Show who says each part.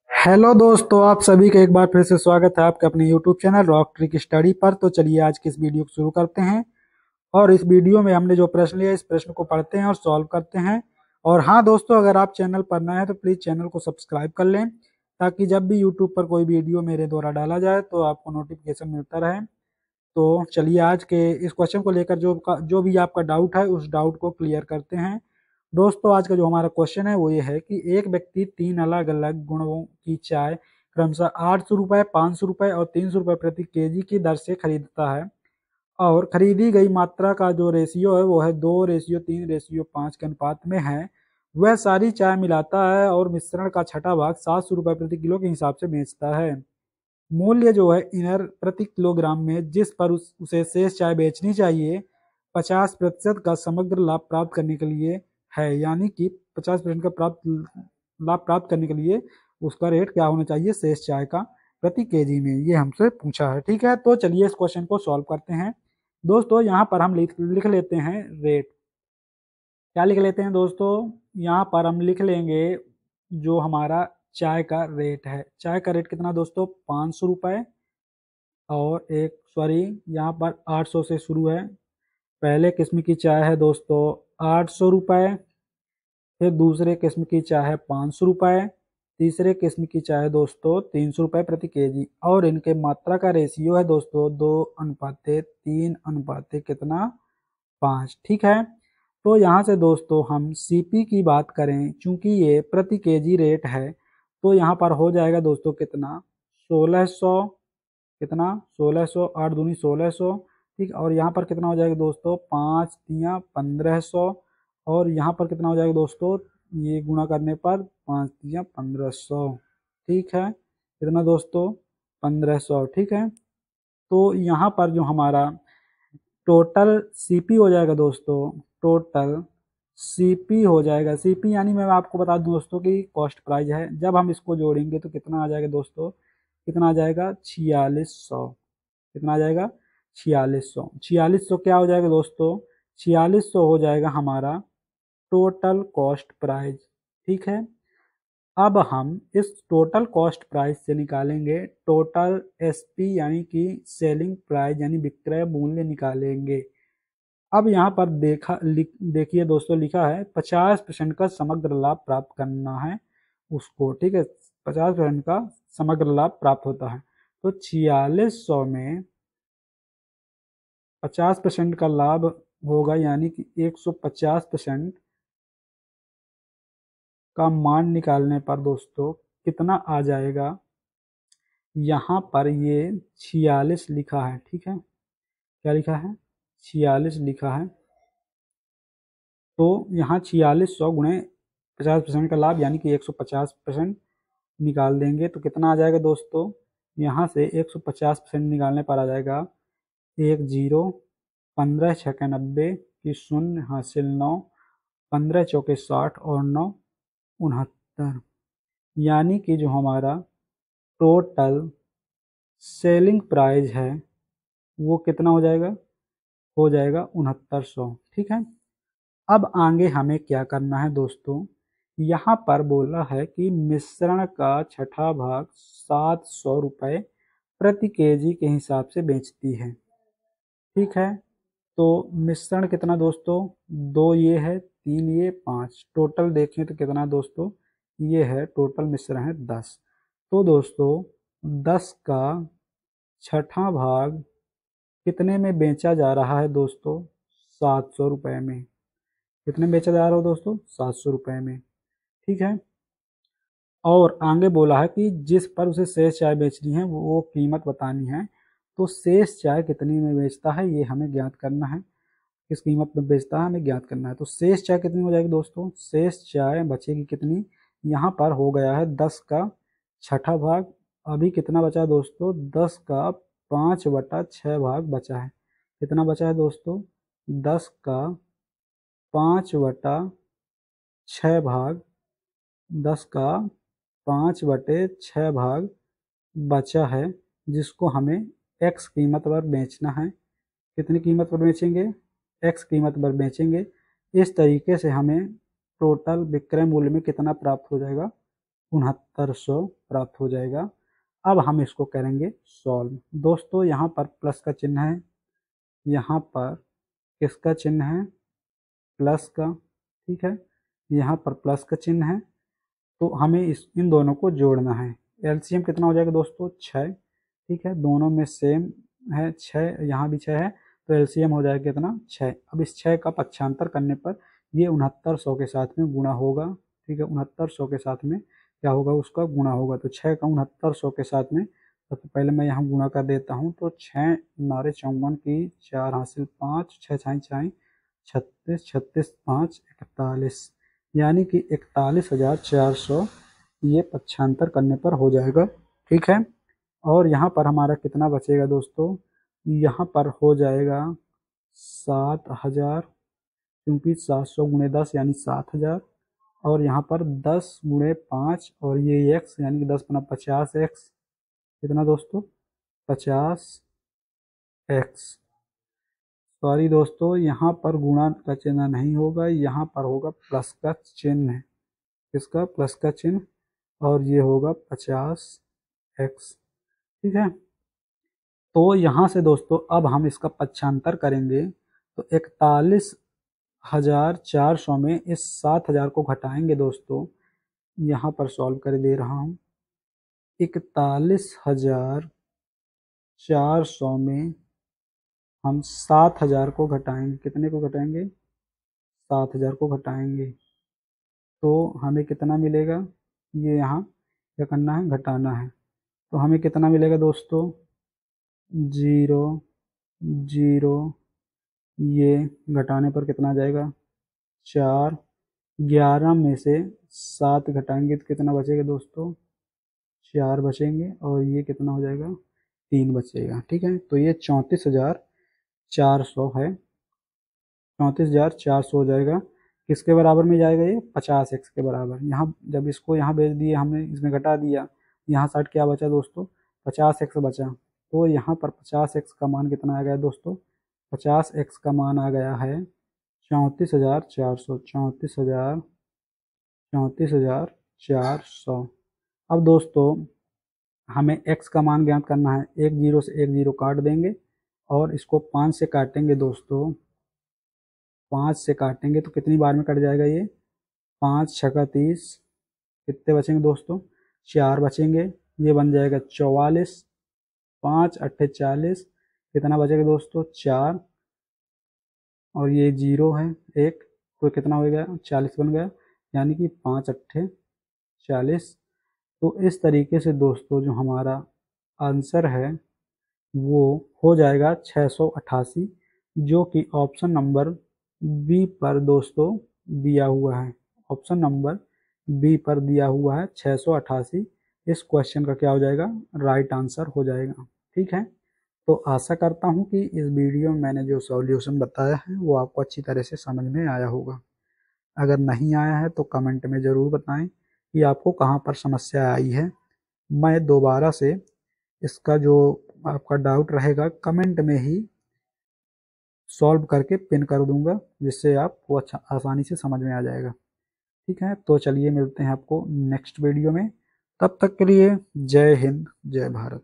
Speaker 1: Hello दोस्तों, आप सभी का एक बार फिर से स्वागत है आपके अपने YouTube channel rock trick study पर। तो चलिए आज की इस वीडियो को शुरू करते हैं। और इस वीडियो में हमने जो प्रश्न लिया इस प्रश्न को पढ़ते हैं और सॉल्व करते हैं। और हाँ दोस्तों, अगर आप चैनल पर नए हैं तो प्लीज़ चैनल को सब्सक्राइब कर लें, ताकि जब भी यूट्यूब पर कोई वीडियो मेरे द्वारा डाला जाए तो आपको नोटिफिकेशन मिलता रहे। तो चलिए आज के इस क्वेश्चन को लेकर जो भी आपका डाउट है उस डाउट को क्लियर करते हैं। दोस्तों, आज का जो हमारा क्वेश्चन है वो ये है कि एक व्यक्ति तीन अलग अलग गुणों की चाय क्रमशः 800 रुपये, 500 रुपये और 300 रुपये प्रति केजी की दर से खरीदता है। और खरीदी गई मात्रा का जो रेशियो है वो है 2:3:5 के अनुपात में है। वह सारी चाय मिलाता है और मिश्रण का छठा भाग 700 रुपये प्रति किलो के हिसाब से बेचता है। मूल्य जो है इनर प्रति किलोग्राम में जिस पर उसे शेष चाय बेचनी चाहिए 50% का समग्र लाभ प्राप्त करने के लिए है। यानी कि 50% का लाभ प्राप्त करने के लिए उसका रेट क्या होना चाहिए शेष चाय का प्रति केजी में, ये हमसे पूछा है। ठीक है, तो चलिए इस क्वेश्चन को सॉल्व करते हैं। दोस्तों, यहाँ पर हम लिख लेते हैं रेट। क्या लिख लेते हैं दोस्तों? यहाँ पर हम लिख लेंगे जो हमारा चाय का रेट है। चाय का रेट कितना दोस्तों? 500 रुपये। और एक सॉरी, यहाँ पर 800 से शुरू है। पहले किस्म की चाय है दोस्तों 800 रुपये, फिर दूसरे किस्म की चाय है 500 रुपये, तीसरे किस्म की चाय है दोस्तों 300 रुपये प्रति केजी। और इनके मात्रा का रेशियो है दोस्तों 2:3 कितना 5। ठीक है, तो यहाँ से दोस्तों हम सीपी की बात करें, चूंकि ये प्रति केजी रेट है तो यहाँ पर हो जाएगा दोस्तों कितना 1600। कितना 1600, 8 दूनी 1600। ठीक, और यहाँ पर कितना हो जाएगा दोस्तों 5×3=1500। और यहाँ पर कितना हो जाएगा दोस्तों, ये गुणा करने पर 5×3=1500। ठीक है, कितना दोस्तों 1500। ठीक है, तो यहाँ पर जो हमारा टोटल सीपी हो जाएगा दोस्तों, टोटल सीपी हो जाएगा। सीपी यानी मैं आपको बता दूं दोस्तों कि कॉस्ट प्राइस है। जब हम इसको जोड़ेंगे तो कितना आ जाएगा दोस्तों, कितना आ जाएगा 4600। कितना आ जाएगा 4600। 4600 क्या हो जाएगा दोस्तों? 4600 हो जाएगा हमारा टोटल कॉस्ट प्राइस। ठीक है, अब हम इस टोटल कॉस्ट प्राइस से निकालेंगे टोटल एसपी यानी कि सेलिंग प्राइस यानी विक्रय मूल्य निकालेंगे। अब यहाँ पर देखिए दोस्तों, लिखा है 50% का समग्र लाभ प्राप्त करना है उसको। ठीक है, 50% का समग्र लाभ प्राप्त होता है। तो 4600 में 50% का लाभ होगा, यानी कि 150% का मान निकालने पर दोस्तों कितना आ जाएगा? यहाँ पर ये 46 लिखा है। ठीक है, क्या लिखा है? 46 लिखा है। तो यहाँ 4600 गुणे 50% का लाभ यानी कि 150% निकाल देंगे तो कितना आ जाएगा दोस्तों? यहाँ से 150% निकालने पर आ जाएगा 10, 15×6=90 की शून्य हासिल 9, 15×4=60 और 9=69। यानी कि जो हमारा टोटल सेलिंग प्राइस है वो कितना हो जाएगा? हो जाएगा 6900। ठीक है, अब आगे हमें क्या करना है दोस्तों? यहाँ पर बोला है कि मिश्रण का छठा भाग 700 रुपये प्रति केजी के हिसाब से बेचती है। ठीक है, तो मिश्रण कितना दोस्तों? 2 ये है, 3 ये, 5। टोटल देखें तो कितना दोस्तों? ये है टोटल मिश्रण है 10। तो दोस्तों 10 का छठा भाग कितने में बेचा जा रहा है दोस्तों? 700 रुपये में। कितने में बेचा जा रहा है दोस्तों? 700 रुपये में। ठीक है, और आगे बोला है कि जिस पर उसे शेष चाय बेचनी है वो कीमत बतानी है। तो शेष चाय कितनी में बेचता है ये हमें ज्ञात करना है। किस कीमत में बेचता है हमें ज्ञात करना है। तो शेष चाय कितनी हो जाएगी दोस्तों? शेष चाय बचेगी कितनी? यहाँ पर हो गया है 10 का छठा भाग। अभी कितना बचा है दोस्तों? 10 का 5/6 भाग बचा है। कितना बचा है दोस्तों? 10 का 5/6 भाग। 10 का 5/6 भाग बचा है, जिसको हमें एक्स कीमत पर बेचना है। कितनी कीमत पर बेचेंगे? एक्स कीमत पर बेचेंगे। इस तरीके से हमें टोटल विक्रय मूल्य में कितना प्राप्त हो जाएगा? 6900 प्राप्त हो जाएगा। अब हम इसको करेंगे सॉल्व। दोस्तों यहाँ पर प्लस का चिन्ह है, यहाँ पर किसका चिन्ह है, प्लस का, ठीक है, यहाँ पर प्लस का चिन्ह है, तो हमें इन दोनों को जोड़ना है। एलसीएम कितना हो जाएगा दोस्तों, 6, ठीक है, दोनों में सेम है 6, यहाँ भी 6 है, तो एलसीएम हो जाएगा कितना, 6। अब इस 6 का पक्षांतर करने पर ये 6900 के साथ में गुणा होगा, ठीक है, 6900 के साथ में क्या होगा, उसका गुणा होगा। तो 6 का 6900 के साथ में सबसे पहले मैं यहाँ गुणा कर देता हूँ। तो 6 नारे 54 की 4 हासिल 5, 6 छाई 36, 36 5 41, यानी कि 41,400 ये पक्षांतर करने पर हो जाएगा, ठीक है। और यहाँ पर हमारा कितना बचेगा दोस्तों, यहाँ पर हो जाएगा 7000, क्योंकि 700 गुणे 10 यानी 7000, और यहाँ पर 10 गुणे 5 और ये x यानी कि 10 बना 50x, कितना दोस्तों, 50x। सॉरी दोस्तों, यहाँ पर गुणा का चिन्ह नहीं होगा, यहाँ पर होगा प्लस का चिन्ह, इसका प्लस का चिन्ह, और ये होगा 50x, ठीक है। तो यहाँ से दोस्तों अब हम इसका पक्षांतर करेंगे, तो 41,400 में इस 7000 को घटाएंगे दोस्तों, यहाँ पर सॉल्व कर दे रहा हूँ। 41,400 में हम 7000 को घटाएंगे, कितने को घटाएंगे, 7000 को घटाएंगे, तो हमें कितना मिलेगा, ये यहाँ क्या करना है, घटाना है। तो हमें कितना मिलेगा दोस्तों, 0 0, ये घटाने पर कितना आ जाएगा, 4, 11 में से 7 घटाएंगे तो कितना बचेगा दोस्तों, 4 बचेंगे, और ये कितना हो जाएगा, 3 बचेगा, ठीक है। तो ये 34,400 है, 34,400 हो जाएगा। किसके बराबर में जाएगा, ये 50x के बराबर। यहाँ जब इसको यहाँ भेज दिए हमने, इसमें घटा दिया, यहाँ साइड क्या बचा दोस्तों, 50x बचा। तो यहाँ पर 50x का मान कितना आ गया दोस्तों, 50x का मान आ गया है 34,400, 34,400। अब दोस्तों हमें x का मान ज्ञात करना है, एक जीरो से एक जीरो काट देंगे, और इसको 5 से काटेंगे दोस्तों, 5 से काटेंगे तो कितनी बार में कट जाएगा, ये 5 छक्का 30, कितने बचेंगे दोस्तों, 4 बचेंगे, ये बन जाएगा 44, 5 अट्ठे 40, कितना बचेगा दोस्तों, 4, और ये 0 है 1, तो कितना हो गया, 40 बन गया, यानी कि 5 अट्ठे 40। तो इस तरीके से दोस्तों जो हमारा आंसर है वो हो जाएगा 688, जो कि ऑप्शन नंबर बी पर दोस्तों दिया हुआ है, ऑप्शन नंबर बी पर दिया हुआ है 688। इस क्वेश्चन का क्या हो जाएगा, राइट आंसर हो जाएगा, ठीक है। तो आशा करता हूँ कि इस वीडियो में मैंने जो सॉल्यूशन बताया है वो आपको अच्छी तरह से समझ में आया होगा। अगर नहीं आया है तो कमेंट में ज़रूर बताएं कि आपको कहाँ पर समस्या आई है। मैं दोबारा से इसका जो आपका डाउट रहेगा कमेंट में ही सॉल्व करके पिन कर दूंगा, जिससे आपको अच्छा आसानी से समझ में आ जाएगा, ठीक है। तो चलिए मिलते हैं आपको नेक्स्ट वीडियो में, तब तक के लिए जय हिंद जय भारत।